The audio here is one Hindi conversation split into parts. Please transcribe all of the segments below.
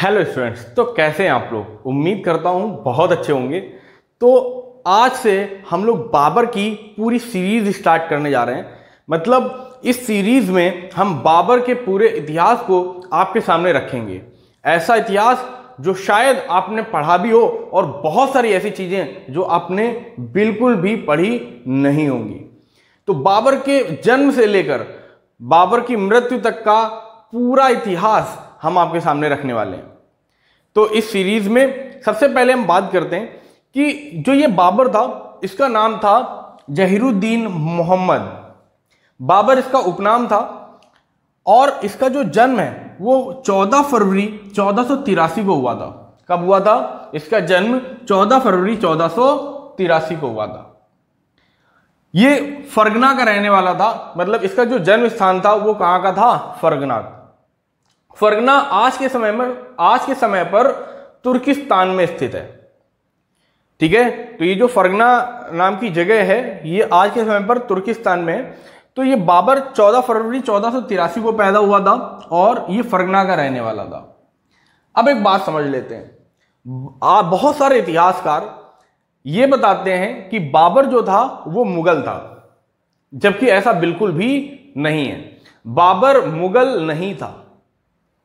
हेलो स्टूडेंट्स, तो कैसे हैं आप लोग। उम्मीद करता हूं बहुत अच्छे होंगे। तो आज से हम लोग बाबर की पूरी सीरीज स्टार्ट करने जा रहे हैं। मतलब इस सीरीज में हम बाबर के पूरे इतिहास को आपके सामने रखेंगे। ऐसा इतिहास जो शायद आपने पढ़ा भी हो और बहुत सारी ऐसी चीजें जो आपने बिल्कुल भी पढ़ी नहीं होंगी। तो बाबर के जन्म से लेकर बाबर की मृत्यु तक का पूरा इतिहास हम आपके सामने रखने वाले हैं। तो इस सीरीज में सबसे पहले हम बात करते हैं कि जो ये बाबर था, इसका नाम था जहीरुद्दीन मोहम्मद। बाबर इसका उपनाम था और इसका जो जन्म है वो 14 फरवरी 1483 को हुआ था। कब हुआ था? इसका जन्म 14 फरवरी 1483 को हुआ था। ये फरगना का रहने वाला था। मतलब इसका जो जन्म स्थान था वो कहां का था? फरगना। फरगना आज के समय पर तुर्किस्तान में स्थित है। ठीक है, तो ये जो फरगना नाम की जगह है ये आज के समय पर तुर्किस्तान में है। तो ये बाबर 14 फरवरी 1483 को पैदा हुआ था और ये फरगना का रहने वाला था। अब एक बात समझ लेते हैं। बहुत सारे इतिहासकार ये बताते हैं कि बाबर जो था वो मुगल था, जबकि ऐसा बिल्कुल भी नहीं है। बाबर मुगल नहीं था।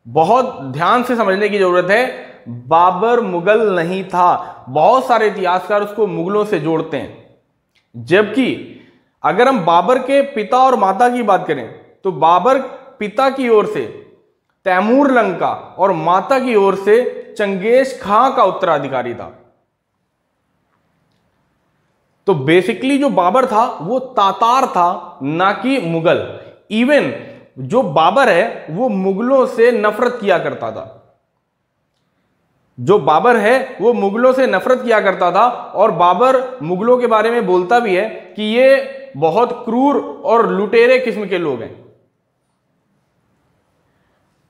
बहुत ध्यान से समझने की जरूरत है। बाबर मुगल नहीं था। बहुत सारे इतिहासकार उसको मुगलों से जोड़ते हैं, जबकि अगर हम बाबर के पिता और माता की बात करें तो बाबर पिता की ओर से तैमूर लंका और माता की ओर से चंगेज खां का उत्तराधिकारी था। तो बेसिकली जो बाबर था वो तातार था, ना कि मुगल। इवन जो बाबर है वो मुगलों से नफरत किया करता था। जो बाबर है वो मुगलों से नफरत किया करता था और बाबर मुगलों के बारे में बोलता भी है कि ये बहुत क्रूर और लुटेरे किस्म के लोग हैं।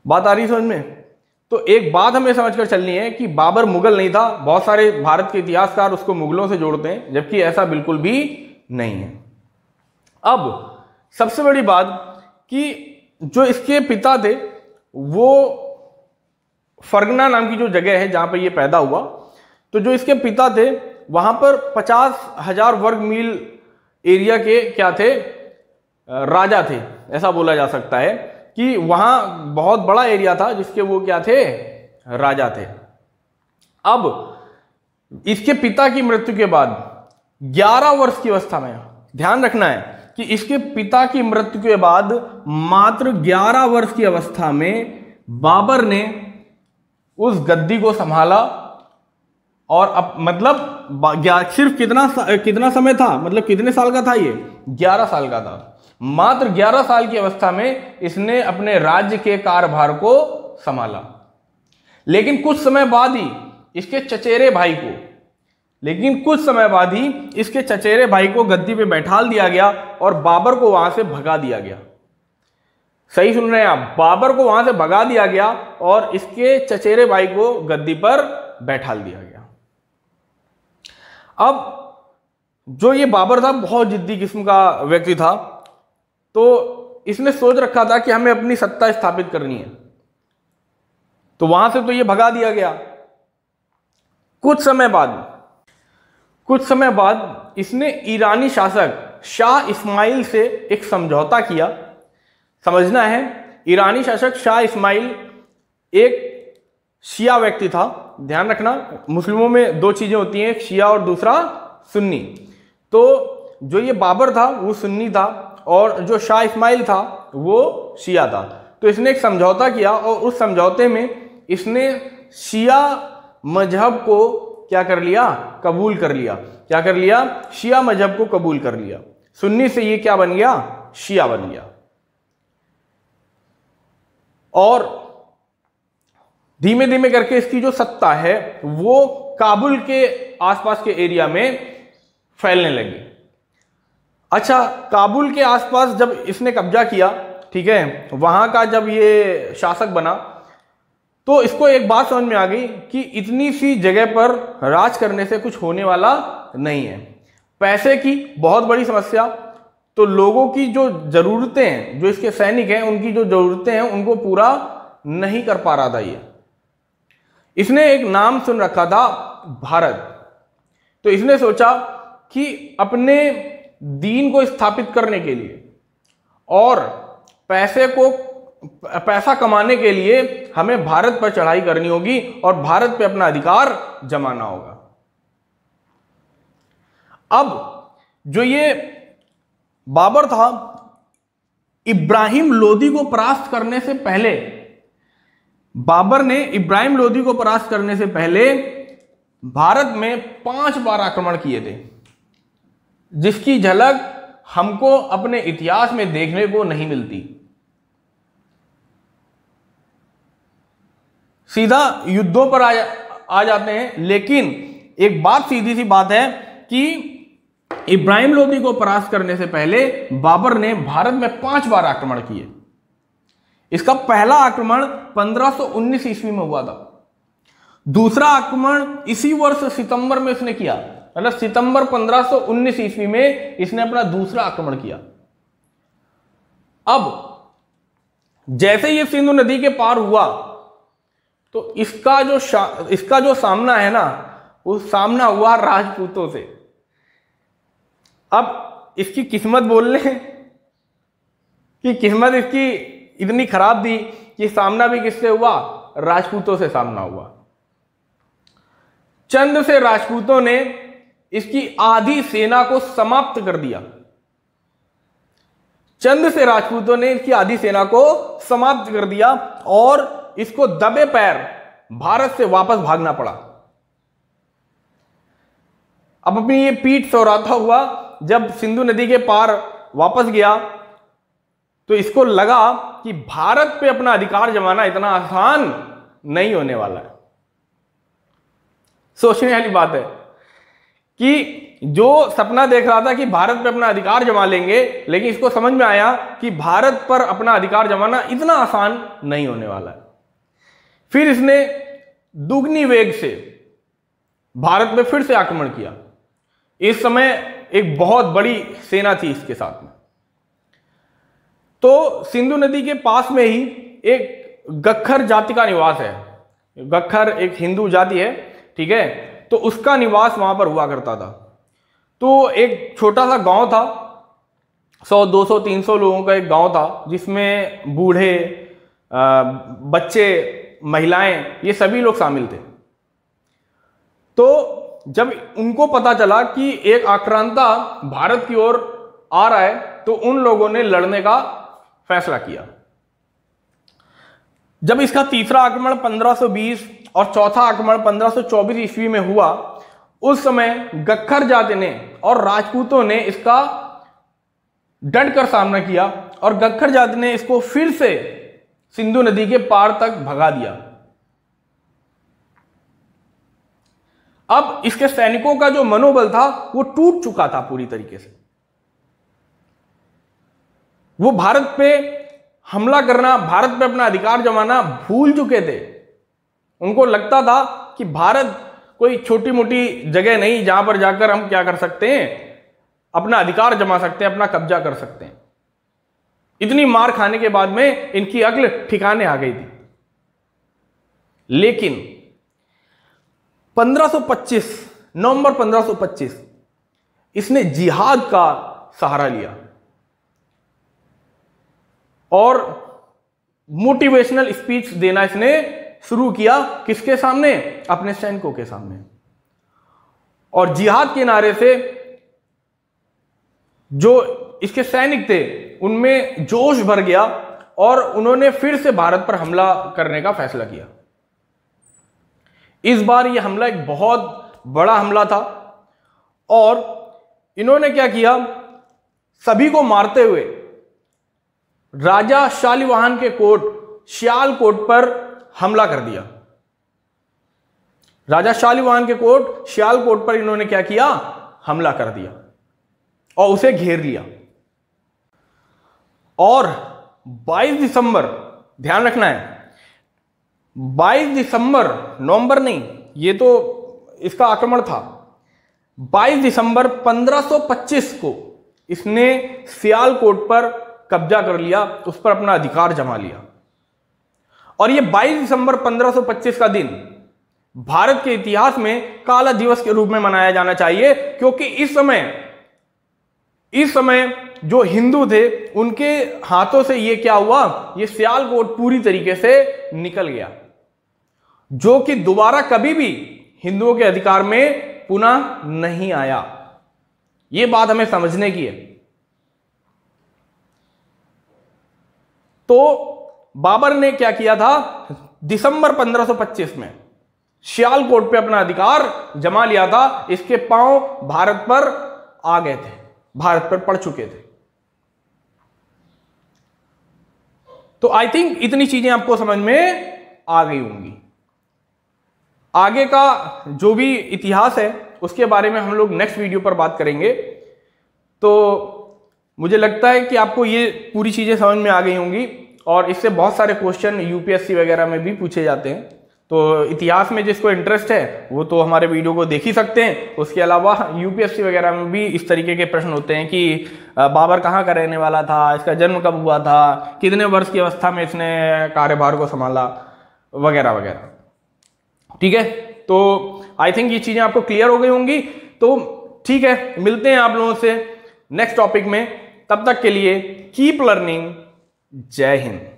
बात आ रही समझ में? तो एक बात हमें समझकर चलनी है कि बाबर मुगल नहीं था। बहुत सारे भारत के इतिहासकार उसको मुगलों से जोड़ते हैं, जबकि ऐसा बिल्कुल भी नहीं है। अब सबसे बड़ी बात कि जो इसके पिता थे वो फरगना नाम की जो जगह है जहां पर ये पैदा हुआ, तो जो इसके पिता थे वहां पर 50,000 वर्ग मील एरिया के क्या थे? राजा थे। ऐसा बोला जा सकता है कि वहां बहुत बड़ा एरिया था जिसके वो क्या थे? राजा थे। अब इसके पिता की मृत्यु के बाद 11 वर्ष की अवस्था में, ध्यान रखना है कि इसके पिता की मृत्यु के बाद मात्र 11 वर्ष की अवस्था में बाबर ने उस गद्दी को संभाला। और अब मतलब सिर्फ कितना समय था? मतलब कितने साल का था ये? 11 साल का था। मात्र 11 साल की अवस्था में इसने अपने राज्य के कार्यभार को संभाला। लेकिन कुछ समय बाद ही इसके चचेरे भाई को गद्दी पे बैठाल दिया गया और बाबर को वहां से भगा दिया गया। सही सुन रहे हैं आप? बाबर को वहां से भगा दिया गया और इसके चचेरे भाई को गद्दी पर बैठाल दिया गया। अब जो ये बाबर था बहुत जिद्दी किस्म का व्यक्ति था। तो इसने सोच रखा था कि हमें अपनी सत्ता स्थापित करनी है। तो वहां से तो ये भगा दिया गया। कुछ समय बाद इसने ईरानी शासक शाह इस्माइल से एक समझौता किया। समझना है, ईरानी शासक शाह इस्माइल एक शिया व्यक्ति था। ध्यान रखना, मुस्लिमों में दो चीजें होती हैं, एक शिया और दूसरा सुन्नी। तो जो ये बाबर था वो सुन्नी था और जो शाह इस्माइल था वो शिया था। तो इसने एक समझौता किया और उस समझौते में इसने शिया मजहब को क्या कर लिया? कबूल कर लिया। क्या कर लिया? शिया मजहब को कबूल कर लिया। सुन्नी से ये क्या बन गया? शिया बन गया। और धीमे धीमे करके इसकी जो सत्ता है वो काबुल के आसपास के एरिया में फैलने लगी। अच्छा, काबुल के आसपास जब इसने कब्जा किया, ठीक है, वहां का जब ये शासक बना तो इसको एक बात समझ में आ गई कि इतनी सी जगह पर राज करने से कुछ होने वाला नहीं है। पैसे की बहुत बड़ी समस्या, तो लोगों की जो जरूरतें हैं, जो इसके सैनिक हैं उनकी जो जरूरतें हैं उनको पूरा नहीं कर पा रहा था ये। इसने एक नाम सुन रखा था भारत। तो इसने सोचा कि अपने दीन को स्थापित करने के लिए और पैसा कमाने के लिए हमें भारत पर चढ़ाई करनी होगी और भारत पे अपना अधिकार जमाना होगा। अब जो ये बाबर था, इब्राहिम लोदी को परास्त करने से पहले, बाबर ने इब्राहिम लोदी को परास्त करने से पहले भारत में 5 बार आक्रमण किए थे, जिसकी झलक हमको अपने इतिहास में देखने को नहीं मिलती। सीधा युद्धों पर आ जाते हैं। लेकिन एक बात, सीधी सी बात है कि इब्राहिम लोदी को परास्त करने से पहले बाबर ने भारत में 5 बार आक्रमण किए। इसका पहला आक्रमण 1519 ईस्वी में हुआ था। दूसरा आक्रमण इसी वर्ष सितंबर में इसने किया, मतलब सितंबर 1519 ईस्वी में इसने अपना दूसरा आक्रमण किया। अब जैसे ये सिंधु नदी के पार हुआ तो इसका जो सामना है ना, वो सामना हुआ राजपूतों से। अब इसकी किस्मत बोल लें कि किस्मत इसकी इतनी खराब थी कि सामना भी किससे हुआ? राजपूतों से सामना हुआ। चंद से राजपूतों ने इसकी आधी सेना को समाप्त कर दिया। चंद से राजपूतों ने इसकी आधी सेना को समाप्त कर दिया और इसको दबे पैर भारत से वापस भागना पड़ा। अब अपनी ये पीठ सौराता हुआ जब सिंधु नदी के पार वापस गया तो इसको लगा कि भारत पे अपना अधिकार जमाना इतना आसान नहीं होने वाला है। सोचने वाली बात है कि जो सपना देख रहा था कि भारत पे अपना अधिकार जमा लेंगे, लेकिन इसको समझ में आया कि भारत पर अपना अधिकार जमाना इतना आसान नहीं होने वाला है। फिर इसने दुगनी वेग से भारत में फिर से आक्रमण किया। इस समय एक बहुत बड़ी सेना थी इसके साथ में। तो सिंधु नदी के पास में ही एक गख्खर जाति का निवास है। गख्खर एक हिंदू जाति है, ठीक है। तो उसका निवास वहां पर हुआ करता था। तो एक छोटा सा गांव था, 100, 200, 300 लोगों का एक गांव था, जिसमें बूढ़े, बच्चे, महिलाएं, ये सभी लोग शामिल थे। तो जब उनको पता चला कि एक आक्रांता भारत की ओर आ रहा है तो उन लोगों ने लड़ने का फैसला किया। जब इसका तीसरा आक्रमण 1520 और चौथा आक्रमण 1524 ईस्वी में हुआ, उस समय गख्खर जाति ने और राजपूतों ने इसका डट कर सामना किया और गख्खर जाति ने इसको फिर से सिंधु नदी के पार तक भगा दिया। अब इसके सैनिकों का जो मनोबल था वो टूट चुका था पूरी तरीके से। वो भारत पे हमला करना, भारत पे अपना अधिकार जमाना भूल चुके थे। उनको लगता था कि भारत कोई छोटी मोटी जगह नहीं जहां पर जाकर हम क्या कर सकते हैं, अपना अधिकार जमा सकते हैं, अपना कब्जा कर सकते हैं। इतनी मार खाने के बाद में इनकी अक्ल ठिकाने आ गई थी। लेकिन 1525, नवंबर 1525 इसने जिहाद का सहारा लिया और मोटिवेशनल स्पीच देना इसने शुरू किया। किसके सामने? अपने सैनिकों के सामने। और जिहाद के नारे से जो इसके सैनिक थे उनमें जोश भर गया और उन्होंने फिर से भारत पर हमला करने का फैसला किया। इस बार यह हमला एक बहुत बड़ा हमला था और इन्होंने क्या किया, सभी को मारते हुए राजा शालिवाहन के कोट सियालकोट पर हमला कर दिया। राजा शालिवाहन के कोट सियालकोट पर इन्होंने क्या किया, हमला कर दिया और उसे घेर लिया। और 22 दिसंबर, ध्यान रखना है, 22 दिसंबर, नवंबर नहीं, ये तो इसका आक्रमण था। 22 दिसंबर 1525 को इसने सियालकोट पर कब्जा कर लिया, उस पर अपना अधिकार जमा लिया। और ये 22 दिसंबर 1525 का दिन भारत के इतिहास में काला दिवस के रूप में मनाया जाना चाहिए, क्योंकि इस समय जो हिंदू थे उनके हाथों से ये क्या हुआ, ये सियालकोट पूरी तरीके से निकल गया, जो कि दोबारा कभी भी हिंदुओं के अधिकार में पुनः नहीं आया। ये बात हमें समझने की है। तो बाबर ने क्या किया था, दिसंबर 1525 में सियालकोट पे अपना अधिकार जमा लिया था। इसके पांव भारत पर आ गए थे, भारत पर पड़ चुके थे। तो आई थिंक इतनी चीजें आपको समझ में आ गई होंगी। आगे का जो भी इतिहास है उसके बारे में हम लोग नेक्स्ट वीडियो पर बात करेंगे। तो मुझे लगता है कि आपको ये पूरी चीजें समझ में आ गई होंगी, और इससे बहुत सारे क्वेश्चन यूपीएससी वगैरह में भी पूछे जाते हैं। तो इतिहास में जिसको इंटरेस्ट है वो तो हमारे वीडियो को देख ही सकते हैं। उसके अलावा यूपीएससी वगैरह में भी इस तरीके के प्रश्न होते हैं कि बाबर कहाँ का रहने वाला था, इसका जन्म कब हुआ था, कितने वर्ष की अवस्था में इसने कार्यभार को संभाला, वगैरह वगैरह। ठीक है, तो आई थिंक ये चीजें आपको क्लियर हो गई होंगी। तो ठीक है, मिलते हैं आप लोगों से नेक्स्ट टॉपिक में। तब तक के लिए कीप लर्निंग। जय हिंद।